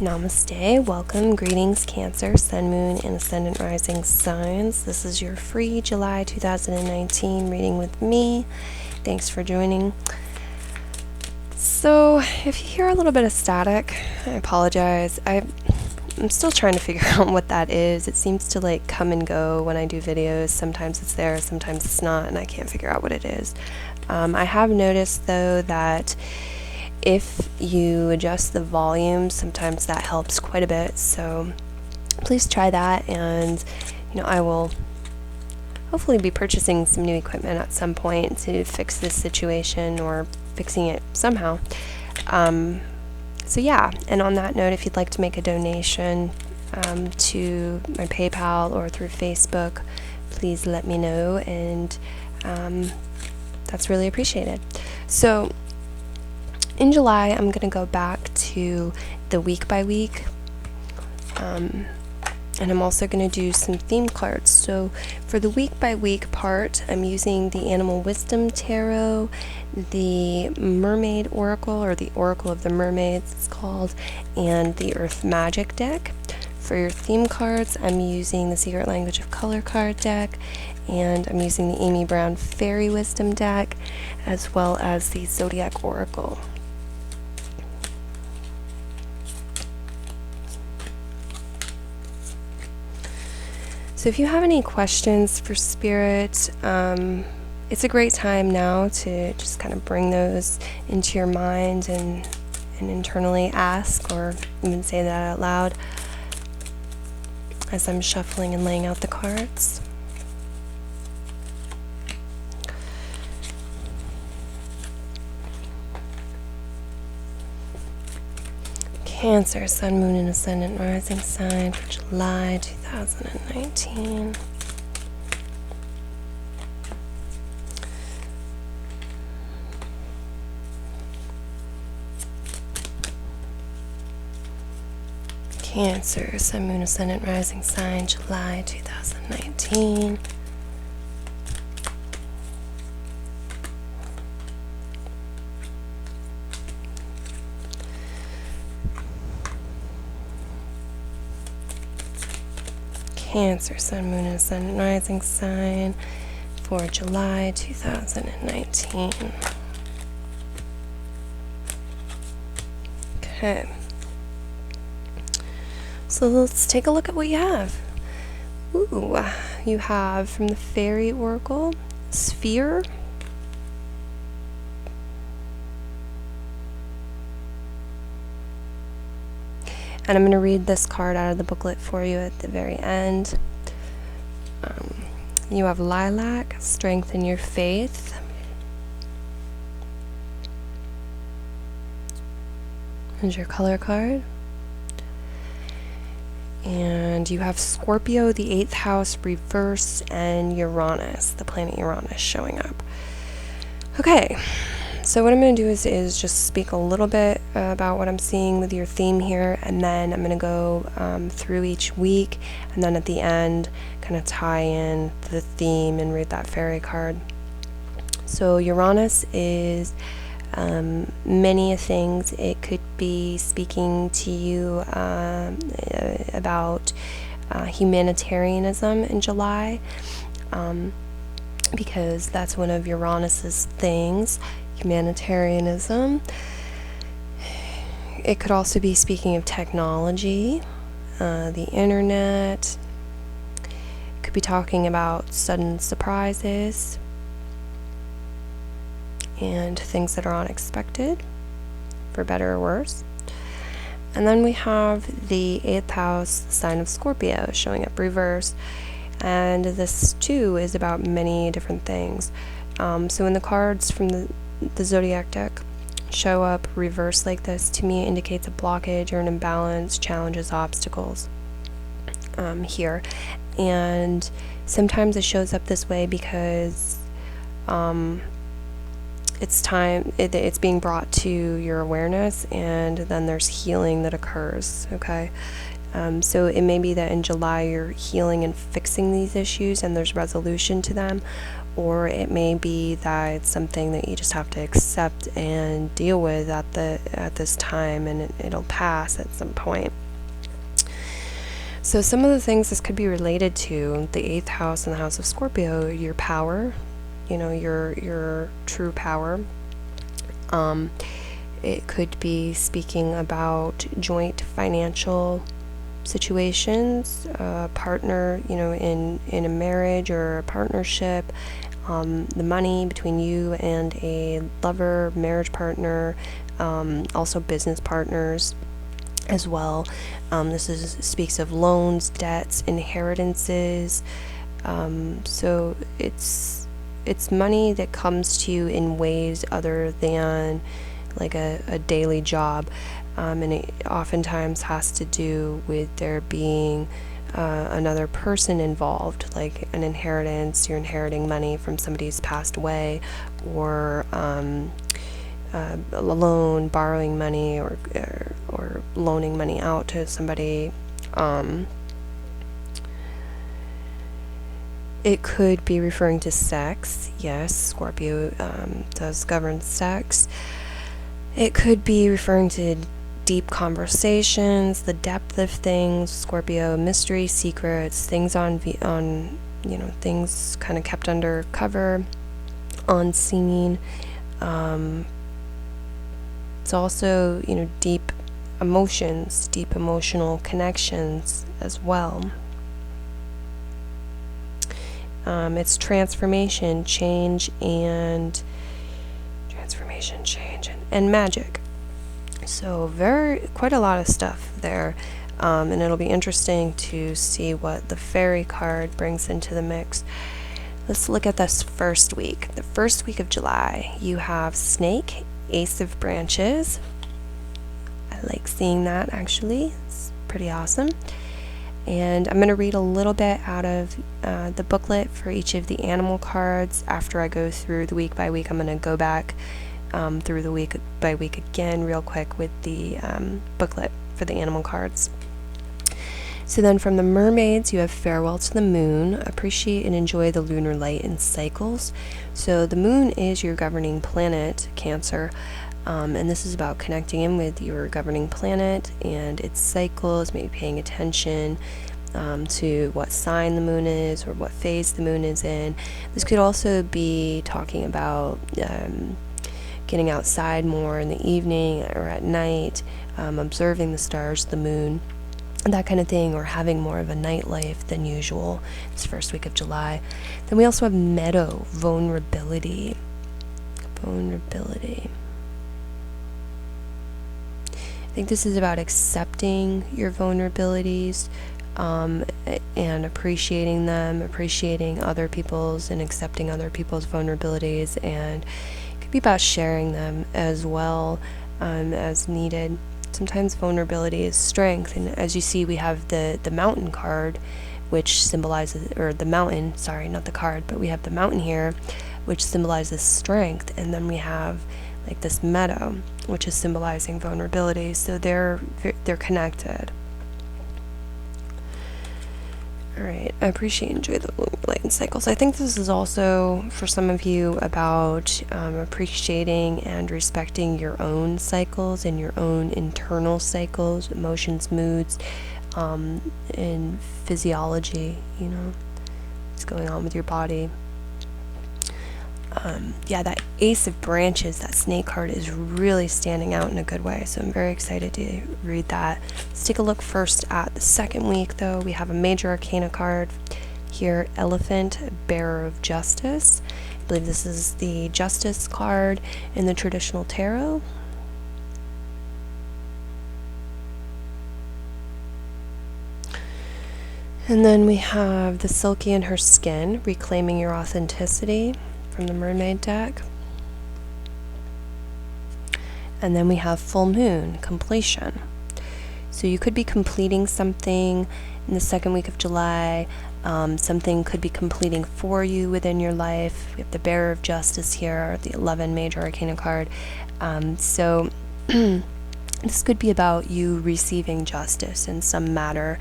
Namaste, welcome, greetings, Cancer, Sun, Moon, and Ascendant Rising signs. This is your free July 2019 reading with me. Thanks for joining. So, if you hear a little bit of static, I apologize. I'm still trying to figure out what that is. It seems to like come and go when I do videos. Sometimes it's there, sometimes it's not, and I can't figure out what it is. I have noticed though that if you adjust the volume, sometimes that helps quite a bit, so please try that. And I will hopefully be purchasing some new equipment at some point to fix this situation, or fixing it somehow. So yeah, and on that note, if you'd like to make a donation to my PayPal or through Facebook, please let me know, and that's really appreciated. So in July, I'm going to go back to the week by week, and I'm also going to do some theme cards. So for the week by week part, I'm using the Animal Wisdom Tarot, the Mermaid Oracle, or the Oracle of the Mermaids it's called, and the Earth Magic deck. For your theme cards, I'm using the Secret Language of Color card deck, and I'm using the Amy Brown Fairy Wisdom deck, as well as the Zodiac Oracle. So if you have any questions for Spirit, it's a great time now to just kind of bring those into your mind and internally ask, or even say that out loud as I'm shuffling and laying out the cards. Cancer, Sun, Moon, and Ascendant Rising sign for July 2019. Cancer, Sun, Moon, Ascendant Rising sign, July 2019. Cancer, Sun, Moon, and Ascendant Rising sign for July 2019. Okay. So let's take a look at what you have. Ooh, you have from the Fairy Oracle, Sphere. And I'm going to read this card out of the booklet for you at the very end. You have Lilac, Strengthen Your Faith. Here's your color card. And you have Scorpio, the 8th house, reverse, and Uranus, the planet Uranus, showing up. Okay. So what I'm going to do is just speak a little bit about what I'm seeing with your theme here, and then I'm going to go through each week, and then at the end kind of tie in the theme and read that fairy card. So Uranus is many things. It could be speaking to you about humanitarianism in July, because that's one of Uranus's things. Humanitarianism. It could also be speaking of technology, the internet. It could be talking about sudden surprises and things that are unexpected, for better or worse. And then we have the 8th house, the sign of Scorpio, showing up reverse. And this too is about many different things. So when the cards from the Zodiac deck show up reverse like this, to me it indicates a blockage or an imbalance, challenges, obstacles here. And sometimes it shows up this way because it's being brought to your awareness, and then there's healing that occurs. Okay. So it may be that in July you're healing and fixing these issues and there's resolution to them, or it may be that it's something that you just have to accept and deal with at this time, and it'll pass at some point. So some of the things this could be related to: the 8th house and the house of Scorpio, your power, your true power. It could be speaking about joint financial situations, a partner, in a marriage or a partnership, the money between you and a lover, marriage partner, also business partners as well. This speaks of loans, debts, inheritances. So it's money that comes to you in ways other than like a daily job, and it oftentimes has to do with there being another person involved, like an inheritance. You're inheriting money from somebody who's passed away, or a loan, borrowing money, or loaning money out to somebody. It could be referring to sex. Yes, Scorpio does govern sex. It could be referring to deep conversations, the depth of things, Scorpio, mystery, secrets, things things kind of kept under cover, unseen. It's also, deep emotions, deep emotional connections as well. It's transformation, change, and magic. So quite a lot of stuff there, and it'll be interesting to see what the fairy card brings into the mix. Let's look at this first week. The first week of July, you have Snake, Ace of Branches. I like seeing that, actually. It's pretty awesome. And I'm going to read a little bit out of the booklet for each of the animal cards. After I go through the week by week, I'm going to go back through the week by week again real quick with the booklet for the animal cards. So then from the mermaids, you have Farewell to the Moon. Appreciate and enjoy the lunar light and cycles. So the moon is your governing planet, Cancer, and this is about connecting in with your governing planet and its cycles, maybe paying attention to what sign the moon is or what phase the moon is in. This could also be talking about getting outside more in the evening or at night, observing the stars, the moon, that kind of thing, or having more of a nightlife than usual this first week of July. Then we also have Meadow, vulnerability. I think this is about accepting your vulnerabilities, and appreciating them, appreciating other people's and accepting other people's vulnerabilities, and it could be about sharing them as well, as needed. Sometimes vulnerability is strength, and as you see, we have the mountain card, which symbolizes, or the mountain, sorry, not the card, but we have the mountain here, which symbolizes strength, and then we have like this meadow, which is symbolizing vulnerability. So they're connected. Alright, I appreciate and enjoy the light and cycles. I think this is also, for some of you, about appreciating and respecting your own cycles and your own internal cycles, emotions, moods, and physiology, what's going on with your body. That Ace of Branches, that snake card, is really standing out in a good way, so I'm very excited to read that. Let's take a look first at the second week, though. We have a major arcana card here, Elephant, Bearer of Justice. I believe this is the Justice card in the traditional tarot. And then we have the Silky in Her Skin, Reclaiming Your Authenticity, from the Mermaid deck. And then we have Full Moon, Completion. So you could be completing something in the second week of July. Something could be completing for you within your life. We have the Bearer of Justice here, the 11 major arcana card. So this could be about you receiving justice in some matter,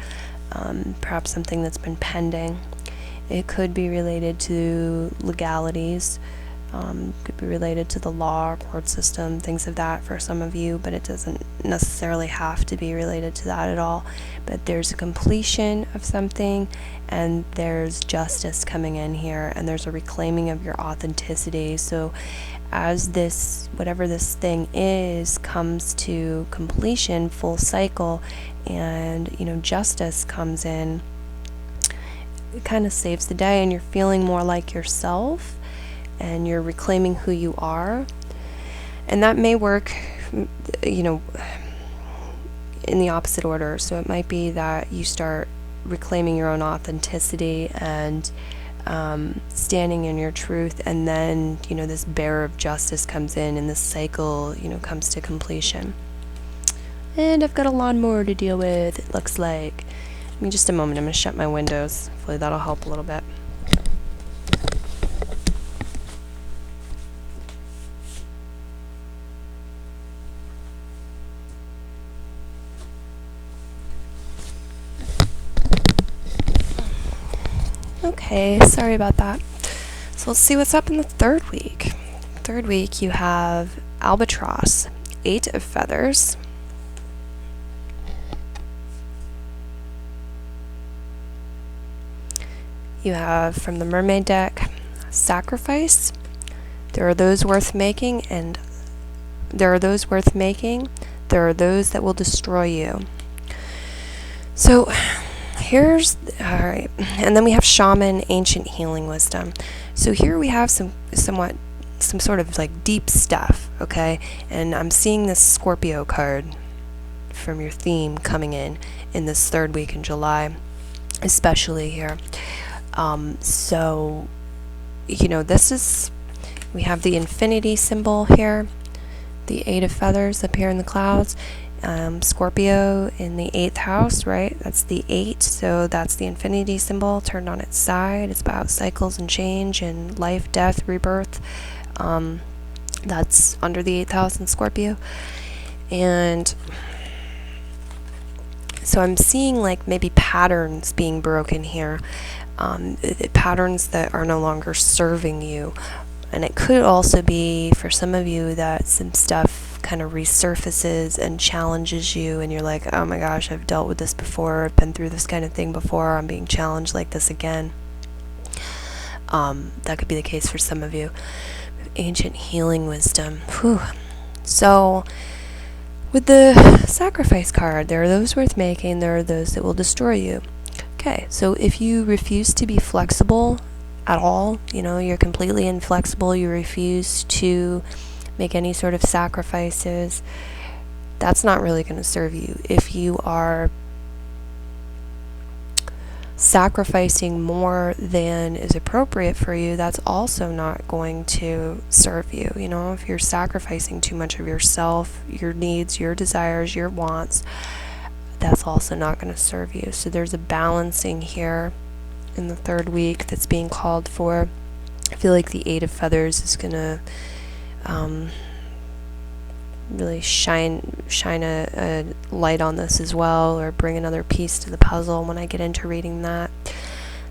perhaps something that's been pending. It could be related to legalities, could be related to the law, court system, things of that for some of you, but it doesn't necessarily have to be related to that at all. But there's a completion of something, and there's justice coming in here, and there's a reclaiming of your authenticity. So as this, whatever this thing is, comes to completion, full cycle, and justice comes in, it kind of saves the day, and you're feeling more like yourself, and you're reclaiming who you are. And that may work, in the opposite order. So it might be that you start reclaiming your own authenticity and standing in your truth, and then this bearer of justice comes in, and this cycle comes to completion. And I've got a lawnmower to deal with, it looks like. Give me just a moment, I'm going to shut my windows. Hopefully that'll help a little bit. Okay, sorry about that. So let's see what's up in the third week. Third week, you have Albatross, 8 of feathers. You have from the Mermaid deck, Sacrifice. There are those worth making, and there are those worth making. There are those that will destroy you. So here's, alright, and then we have Shaman, Ancient Healing Wisdom. So here we have some sort of like deep stuff, okay? And I'm seeing this Scorpio card from your theme coming in this third week in July, especially here. So, this is, we have the infinity symbol here, the 8 of feathers up here in the clouds, Scorpio in the 8th house, right? That's the 8, so that's the infinity symbol turned on its side. It's about cycles and change and life, death, rebirth. That's under the 8th house in Scorpio. And so I'm seeing like maybe patterns being broken here. Patterns that are no longer serving you. And it could also be for some of you that some stuff kind of resurfaces and challenges you, and you're like, oh my gosh, I've dealt with this before, I've been through this kind of thing before, I'm being challenged like this again. That could be the case for some of you. Ancient Healing Wisdom. Whew. So with the Sacrifice card, there are those worth making, there are those that will destroy you. Okay, so if you refuse to be flexible at all, you're completely inflexible, you refuse to make any sort of sacrifices, that's not really going to serve you. If you are sacrificing more than is appropriate for you, that's also not going to serve you. If you're sacrificing too much of yourself, your needs, your desires, your wants, that's also not going to serve you. So there's a balancing here in the third week that's being called for. I feel like the 8 of feathers is going to really shine a light on this as well, or bring another piece to the puzzle when I get into reading that.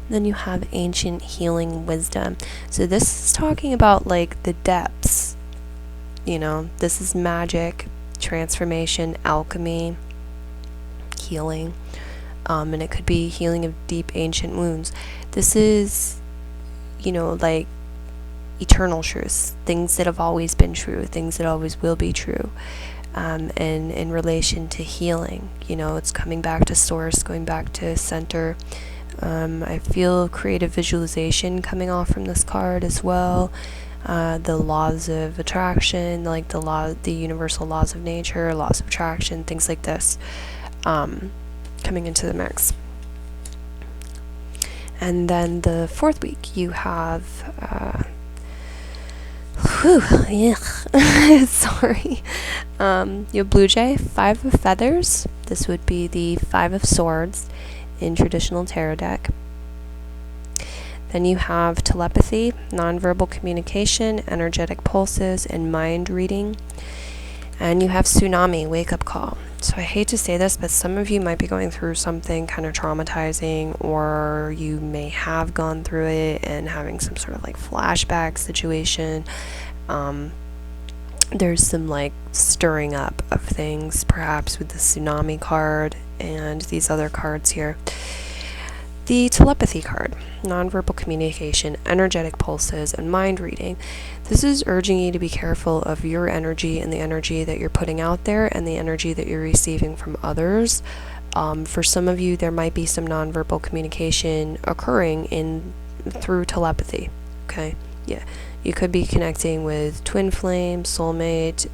Then you have Ancient Healing Wisdom. So this is talking about like the depths. This is magic, transformation, alchemy, healing, and it could be healing of deep ancient wounds. This is like eternal truths, things that have always been true, things that always will be true, and in relation to healing, it's coming back to source, going back to center. I feel creative visualization coming off from this card as well. The laws of attraction, like the universal laws of nature, laws of attraction, things like this, coming into the mix. And then the fourth week, you have, sorry, you have Blue Jay, 5 of feathers. This would be the 5 of swords in traditional tarot deck. Then you have telepathy, nonverbal communication, energetic pulses, and mind reading. And you have tsunami, wake up call. So I hate to say this, but some of you might be going through something kind of traumatizing, or you may have gone through it and having some sort of like flashback situation. There's some like stirring up of things, perhaps with the tsunami card and these other cards here. The telepathy card, nonverbal communication, energetic pulses, and mind reading. This is urging you to be careful of your energy and the energy that you're putting out there and the energy that you're receiving from others. For some of you, there might be some nonverbal communication occurring through telepathy. Okay, yeah, you could be connecting with twin flame, soulmate,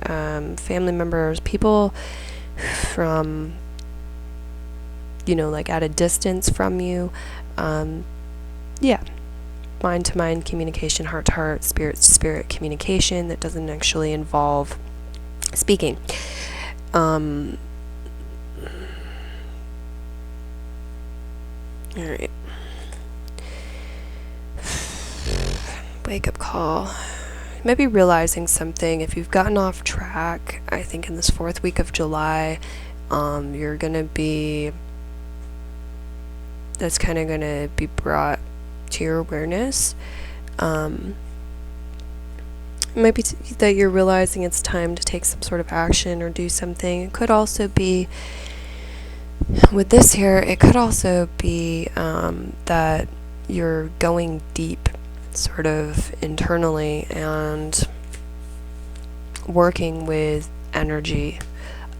family members, people from, like at a distance from you. Yeah, mind-to-mind communication, heart-to-heart, spirit-to-spirit communication that doesn't actually involve speaking. Alright. Wake-up call. You might be realizing something. If you've gotten off track, I think in this 4th week of July, you're gonna be... that's kind of going to be brought to your awareness. It might be that you're realizing it's time to take some sort of action or do something. It could also be, with this here, it could also be that you're going deep sort of internally and working with energy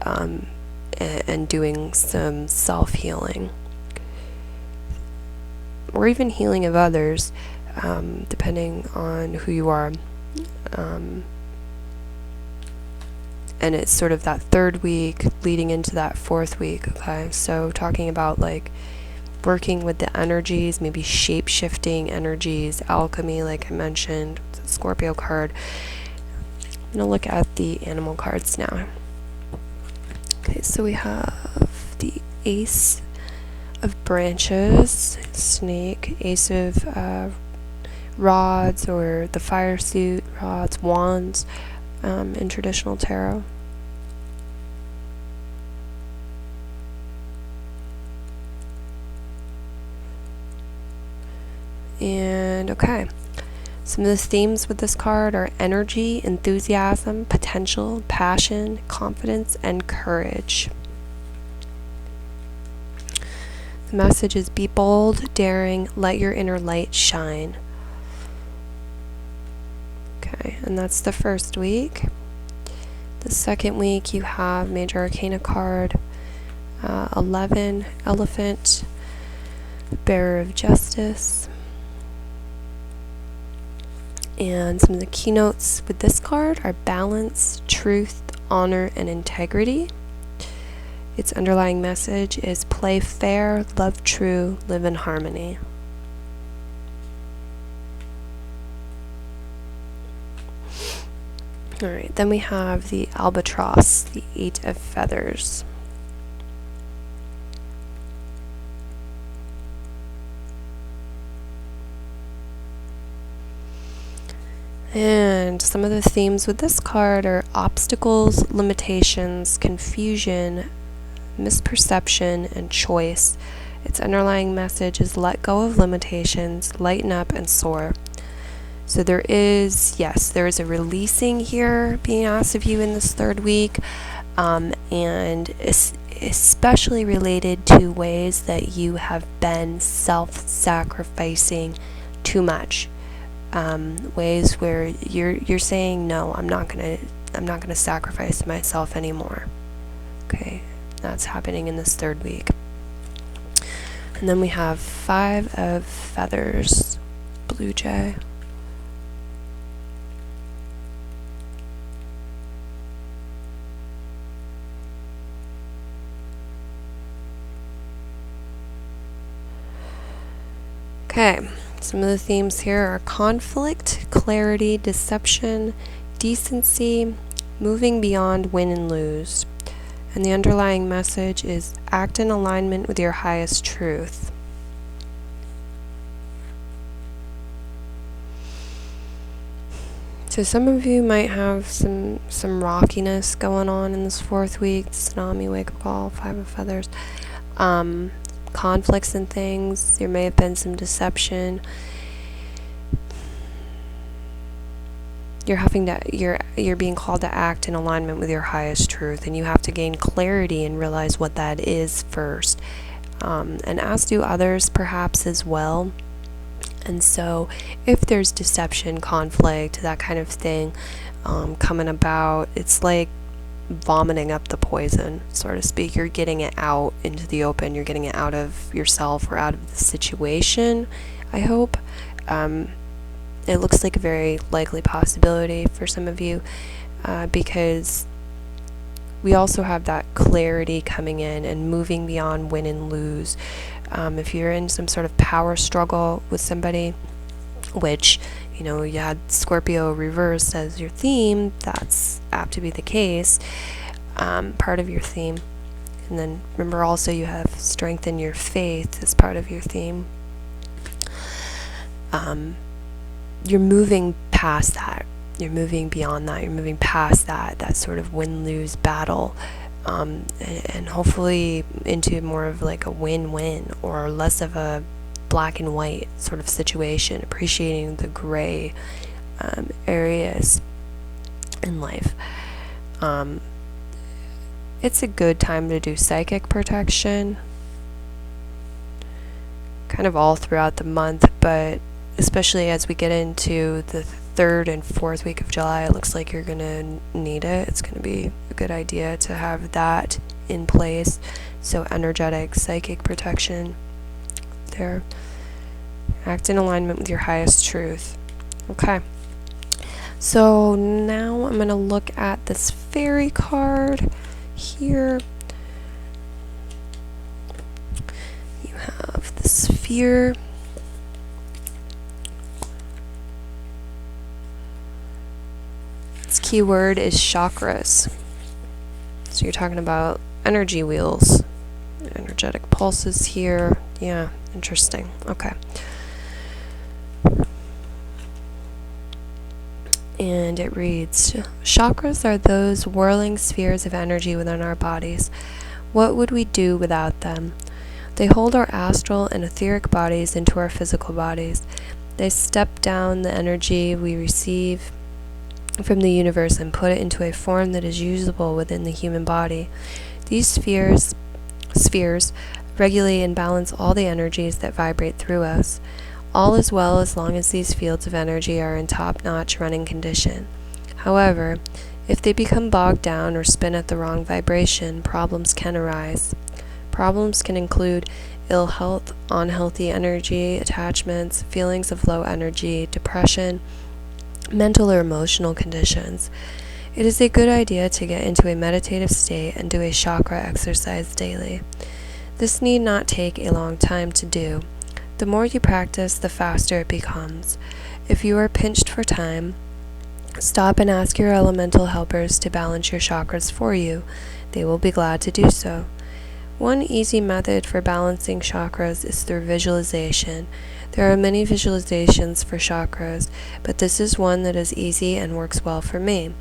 and doing some self-healing. Or even healing of others, depending on who you are. And it's sort of that 3rd week leading into that 4th week, okay? So talking about like working with the energies, maybe shape-shifting energies, alchemy, like I mentioned, the Scorpio card. I'm going to look at the animal cards now. Okay, so we have the Ace of Branches, snake, Ace of rods, or the fire suit, rods, wands, in traditional tarot. And okay, some of the themes with this card are energy, enthusiasm, potential, passion, confidence, and courage. The message is be bold, daring, let your inner light shine. Okay, and that's the 1st week. The 2nd week you have Major Arcana card, 11, Elephant, Bearer of Justice. And some of the keynotes with this card are balance, truth, honor, and integrity. Its underlying message is play fair, love true, live in harmony. Alright, then we have the Albatross, the 8 of Feathers. And some of the themes with this card are obstacles, limitations, confusion, misperception, and choice. Its underlying message is let go of limitations, lighten up, and soar. So there is a releasing here being asked of you in this 3rd week, and especially related to ways that you have been self-sacrificing too much. Ways where you're saying no, I'm not gonna sacrifice myself anymore. Okay, that's happening in this 3rd week. And then we have 5 of Feathers, Blue Jay. Okay, some of the themes here are conflict, clarity, deception, decency, moving beyond win and lose. And the underlying message is act in alignment with your highest truth. So some of you might have some rockiness going on in this 4th week. Tsunami, wake up call, 5 of feathers. Conflicts and things. There may have been some deception. You're being called to act in alignment with your highest truth, and you have to gain clarity and realize what that is first. And as do others perhaps as well. And so if there's deception, conflict, that kind of thing coming about, it's like vomiting up the poison, so to speak. You're getting it out into the open. You're getting it out of yourself or out of the situation, I hope. It looks like a very likely possibility for some of you because we also have that clarity coming in and moving beyond win and lose. If you're in some sort of power struggle with somebody, which, you know, you had Scorpio reversed as your theme, that's apt to be the case, part of your theme. And then remember also you have strengthen your faith as part of your theme. You're moving past that. You're moving beyond that. You're moving past that sort of win-lose battle, and hopefully into more of like a win-win or less of a black and white sort of situation, appreciating the gray areas in life. It's a good time to do psychic protection, kind of all throughout the month, but especially as we get into the 3rd and 4th week of July, it looks like you're going to need it. It's going to be a good idea to have that in place. So energetic, psychic protection there. Act in alignment with your highest truth. Okay. So now I'm going to look at this fairy card here. You have the sphere. Its keyword is chakras. So you're talking about energy wheels, energetic pulses here. Yeah, interesting. Okay. And it reads, chakras are those whirling spheres of energy within our bodies. What would we do without them? They hold our astral and etheric bodies into our physical bodies. They step down the energy we receive from the universe and put it into a form that is usable within the human body. These spheres regulate and balance all the energies that vibrate through us. All is well as long as these fields of energy are in top-notch running condition. However, if they become bogged down or spin at the wrong vibration, problems can arise. Problems can include ill health, unhealthy energy, attachments, feelings of low energy, depression, mental or emotional conditions. It is a good idea to get into a meditative state and do a chakra exercise daily. This need not take a long time to do. The more you practice, the faster it becomes. If you are pinched for time, stop and ask your elemental helpers to balance your chakras for you. They will be glad to do so. One easy method for balancing chakras is through visualization. There are many visualizations for chakras, but this is one that is easy and works well for me.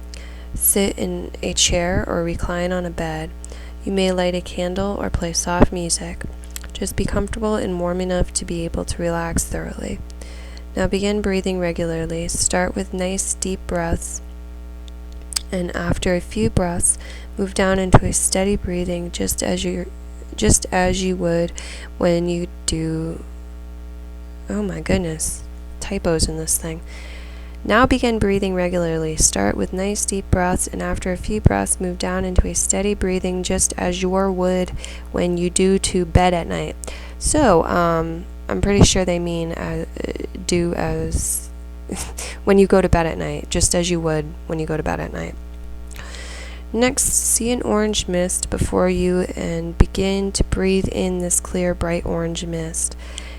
Sit in a chair or recline on a bed. You may light a candle or play soft music. Just be comfortable and warm enough to be able to relax thoroughly. Now begin breathing regularly. Start with nice deep breaths, and after a few breaths, move down into a steady breathing just as you would when you do... Oh my goodness, typos in this thing. Now begin breathing regularly. Start with nice deep breaths, and after a few breaths, move down into a steady breathing just as you would when you do to bed at night. So, I'm pretty sure they mean do as when you go to bed at night, just as you would when you go to bed at night. Next, see an orange mist before you and begin to breathe in this clear, bright orange mist.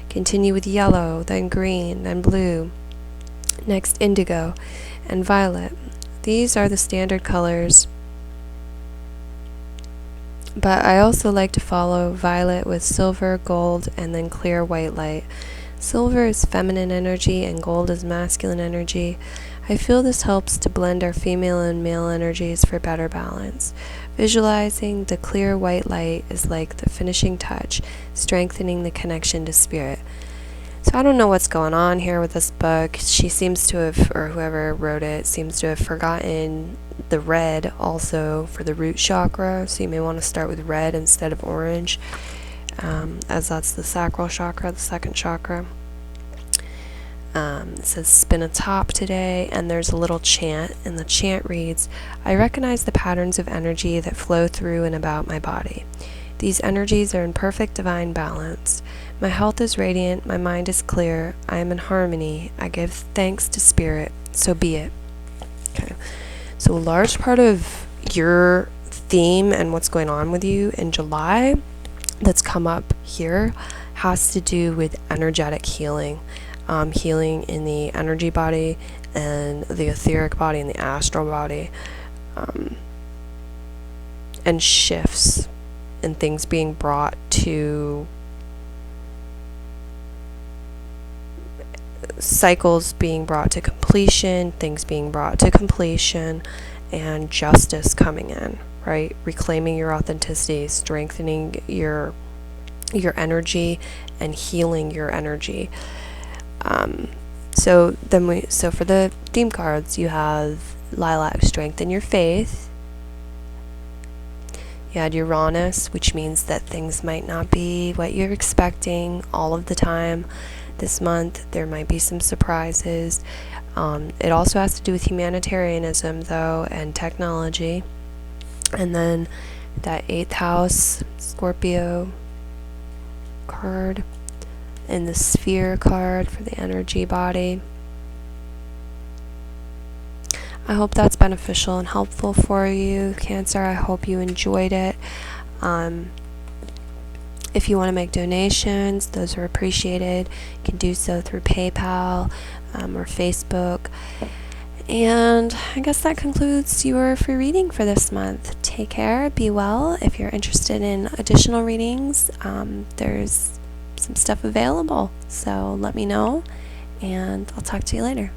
Continue with yellow, then green, then blue. Next, indigo and violet. These are the standard colors, but I also like to follow violet with silver, gold, and then clear white light. Silver is feminine energy and gold is masculine energy. I feel this helps to blend our female and male energies for better balance. Visualizing the clear white light is like the finishing touch, strengthening the connection to spirit. So I don't know what's going on here with this book. She seems to have, or whoever wrote it, seems to have forgotten the red also for the root chakra. So you may want to start with red instead of orange, as that's the sacral chakra, the second chakra. It says spin a top today, and there's a little chant, and the chant reads, I recognize the patterns of energy that flow through and about my body. These energies are in perfect divine balance. My health is radiant, my mind is clear, I am in harmony, I give thanks to spirit, so be it. Okay, so a large part of your theme and what's going on with you in July that's come up here has to do with energetic healing. Healing in the energy body and the etheric body and the astral body, and shifts and things being brought to cycles being brought to completion, things being brought to completion, and justice coming in, right? Reclaiming your authenticity, strengthening your energy, and healing your energy. So for the theme cards, you have Lilac, strengthen your faith. You had Uranus, which means that things might not be what you're expecting all of the time this month. There might be some surprises. It also has to do with humanitarianism, though, and technology. And then that 8th house, Scorpio card, and the sphere card for the energy body. I hope that's beneficial and helpful for you, Cancer. I hope you enjoyed it. If you want to make donations, those are appreciated. You can do so through PayPal or Facebook. And I guess that concludes your free reading for this month. Take care, be well. If you're interested in additional readings, there's some stuff available, so let me know, and I'll talk to you later.